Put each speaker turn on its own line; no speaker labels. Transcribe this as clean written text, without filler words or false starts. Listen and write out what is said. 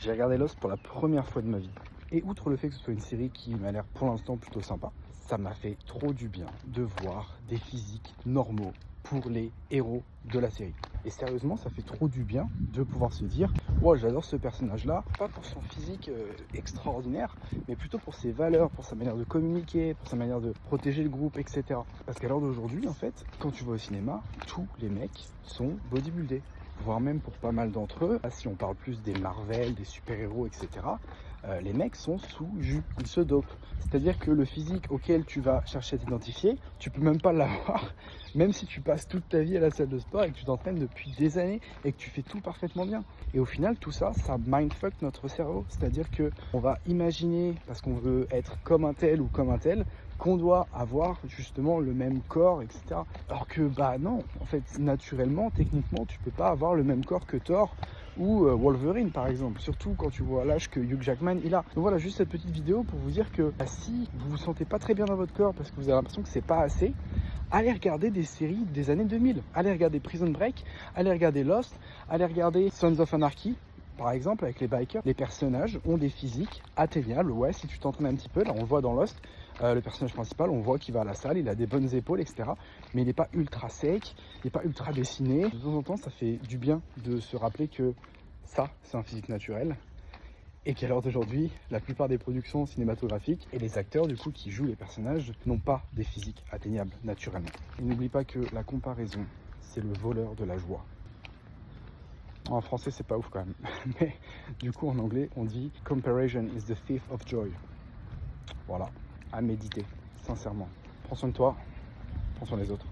J'ai regardé Lost pour la première fois de ma vie. Et outre le fait que ce soit une série qui m'a l'air pour l'instant plutôt sympa, ça m'a fait trop du bien de voir des physiques normaux pour les héros de la série. Et sérieusement, ça fait trop du bien de pouvoir se dire « Ouais, j'adore ce personnage-là, pas pour son physique extraordinaire, mais plutôt pour ses valeurs, pour sa manière de communiquer, pour sa manière de protéger le groupe, etc. » Parce qu'à l'heure d'aujourd'hui, en fait, quand tu vas au cinéma, tous les mecs sont bodybuildés. Voire même pour pas mal d'entre eux, si on parle plus des Marvel, des super-héros, etc., les mecs sont sous jus, ils se dopent. C'est-à-dire que le physique auquel tu vas chercher à t'identifier, tu peux même pas l'avoir, même si tu passes toute ta vie à la salle de sport et que tu t'entraînes depuis des années et que tu fais tout parfaitement bien. Et au final, tout ça, ça mindfuck notre cerveau. C'est-à-dire qu'on va imaginer, parce qu'on veut être comme un tel ou comme un tel, qu'on doit avoir justement le même corps, etc. Alors que bah non, en fait, naturellement, techniquement, tu peux pas avoir le même corps que Thor ou Wolverine par exemple, surtout quand tu vois l'âge que Hugh Jackman il a. Donc voilà, juste cette petite vidéo pour vous dire que bah, si vous vous sentez pas très bien dans votre corps parce que vous avez l'impression que c'est pas assez, allez regarder des séries des années 2000, allez regarder Prison Break, allez regarder Lost, allez regarder Sons of Anarchy. Par exemple, avec les bikers, les personnages ont des physiques atteignables. Ouais, si tu t'entraînes un petit peu, là on le voit dans Lost, le personnage principal, on voit qu'il va à la salle, il a des bonnes épaules, etc. Mais il n'est pas ultra sec, il n'est pas ultra dessiné. De temps en temps, ça fait du bien de se rappeler que ça, c'est un physique naturel. Et qu'à l'heure d'aujourd'hui, la plupart des productions cinématographiques et les acteurs du coup qui jouent les personnages n'ont pas des physiques atteignables naturellement. Et n'oublie pas que la comparaison, c'est le voleur de la joie. En français, c'est pas ouf quand même. Mais du coup, en anglais, on dit « Comparison is the thief of joy ». Voilà, à méditer, sincèrement. Prends soin de toi, prends soin des autres.